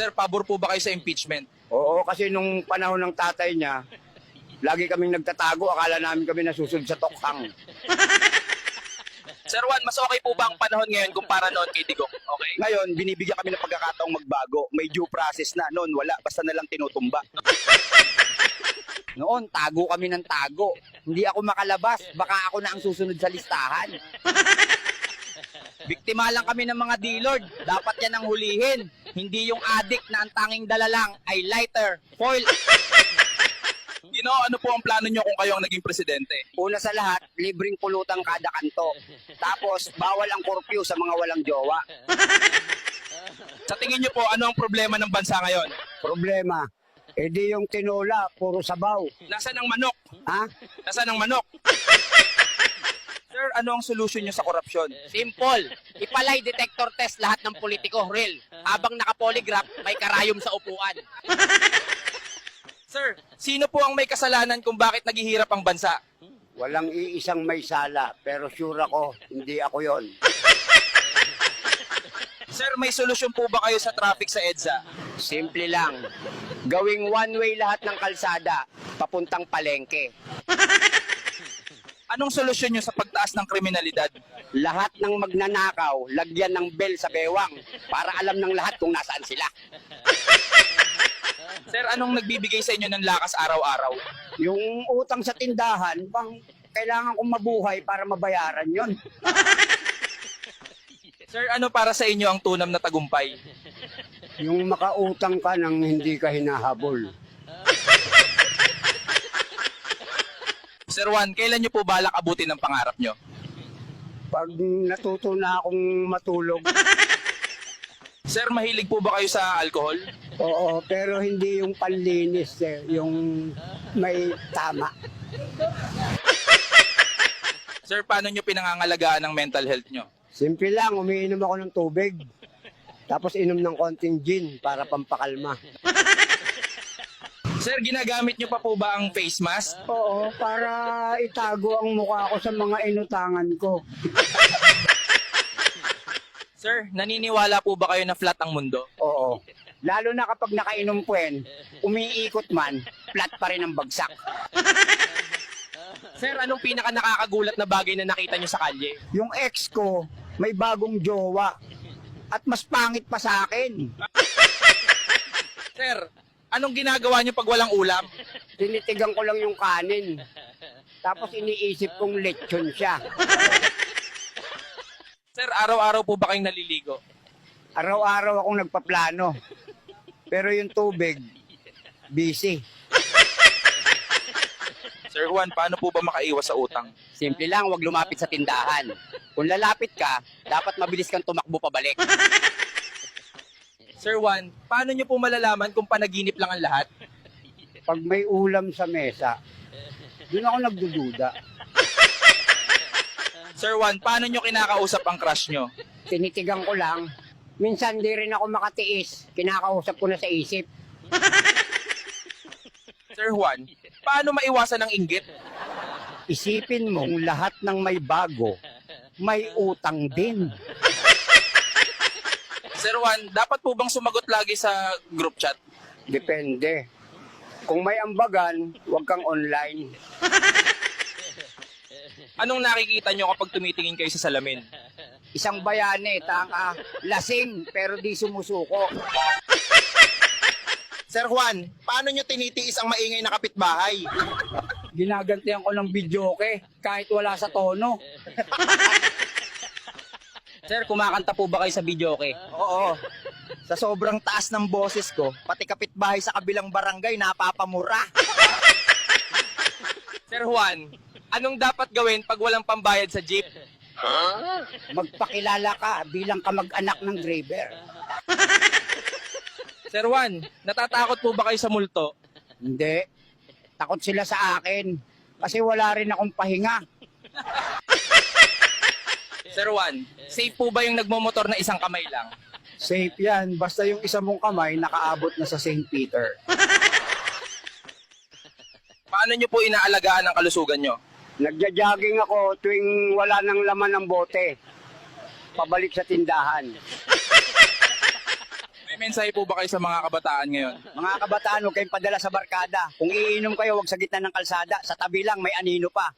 Sir, pabor po ba kayo sa impeachment? Oo, kasi nung panahon ng tatay niya, lagi kaming nagtatago, akala namin kami nasusunod sa tokhang. Sir Juan, mas okay po ba ang panahon ngayon kumpara noon kay Digong? Okay. Ngayon, binibigyan kami ng pagkakataong magbago. May due process na. Noon, wala. Basta na lang tinutumba. Noon, tago kami ng tago. Hindi ako makalabas. Baka ako na ang susunod sa listahan. Biktima lang kami ng mga D-Lord. Dapat yan ang hulihin. Hindi yung addict na ang tanging dala lang ay lighter, foil. Ano po ang plano nyo kung kayo ang naging presidente? Una sa lahat, libreng pulutang kada kanto. Tapos, bawal ang curfew sa mga walang jowa. Sa tingin nyo po, ano ang problema ng bansa ngayon? Problema, edi yung tinola, puro sabaw. Nasaan ang manok? Ha? Nasaan ang manok? Sir, ano ang solusyon nyo sa korupsyon? Simple. Ipalay detector test lahat ng politiko, real. Habang nakapolygraph, may karayom sa upuan. Sir, sino po ang may kasalanan kung bakit naghihirap ang bansa? Walang iisang may sala, pero sure ako, hindi ako yon. Sir, may solusyon po ba kayo sa traffic sa EDSA? Simple lang. Gawing one-way lahat ng kalsada, papuntang palengke. Anong solusyon nyo sa pagtaas ng kriminalidad? Lahat ng magnanakaw, lagyan ng bell sa bewang para alam ng lahat kung nasaan sila. Sir, anong nagbibigay sa inyo ng lakas araw-araw? Yung utang sa tindahan, bang kailangan kong mabuhay para mabayaran yon. Sir, ano para sa inyo ang tunam na tagumpay? Yung makautang ka nang hindi ka hinahabol. Sir Juan, kailan nyo po balak abutin ang pangarap nyo? Pag natuto na akong matulog, Sir, mahilig po ba kayo sa alcohol? oo, pero hindi yung panlinis, yung may tama. Sir, paano nyo pinangangalagaan ang mental health nyo? Simple lang, umiinom ako ng tubig. Tapos inom ng konting gin para pampakalma. Sir, ginagamit nyo pa po ba ang face mask? Oo, para itago ang mukha ko sa mga inutangan ko. Sir, naniniwala po ba kayo na flat ang mundo? Oo. Lalo na kapag nakainom puwen, umiikot man, flat pa rin ang bagsak. Sir, anong pinaka nakakagulat na bagay na nakita nyo sa kalye? Yung ex ko, may bagong jowa. At mas pangit pa sa akin. Sir, anong ginagawa nyo pag walang ulam? Tinitigan ko lang yung kanin. Tapos iniisip kong lechon siya. Sir, araw-araw po ba kayong naliligo? Araw-araw akong nagpaplano. Pero yung tubig, busy. Sir Juan, paano po ba makaiwas sa utang? Simple lang, huwag lumapit sa tindahan. Kung lalapit ka, dapat mabilis kang tumakbo pabalik. Sir Juan, paano nyo po malalaman kung panaginip lang ang lahat? Pag may ulam sa mesa, doon ako nagdududa. Sir Juan, paano nyo kinakausap ang crush nyo? Tinitigan ko lang. Minsan di rin ako makatiis. Kinakausap ko na sa isip. Sir Juan, paano maiwasan ang inggit? Isipin mo, kung lahat ng may bago, may utang din. Sir Juan, dapat po bang sumagot lagi sa group chat? Depende. Kung may ambagan, huwag kang online. Anong nakikita nyo kapag tumitingin kayo sa salamin? Isang bayane, tanga, lasing, pero di sumusuko. Sir Juan, paano nyo tinitiis ang maingay na kapitbahay? Ginagantihan ko ng videoke, kahit wala sa tono. Sir, kumakanta po ba kayo sa videoke? Oo. Sa sobrang taas ng boses ko, pati kapitbahay sa kabilang barangay napapamura. Sir Juan, anong dapat gawin pag walang pambayad sa jeep? Magpakilala ka bilang kamag-anak ng driver. Sir Juan, natatakot po ba kayo sa multo? Hindi. Takot sila sa akin. Kasi wala rin akong pahinga. Sir Juan, safe po ba yung nagmomotor na isang kamay lang? Safe yan. Basta yung isa mong kamay nakaabot na sa St. Peter. Paano nyo po inaalagaan ang kalusugan nyo? Nagja-jogging ako tuwing wala nang laman ng bote. Pabalik sa tindahan. May mensahe po ba kayo sa mga kabataan ngayon? Mga kabataan, huwag kayong padala sa barkada. Kung iinom kayo, huwag sa gitna ng kalsada. Sa tabi lang, may anino pa.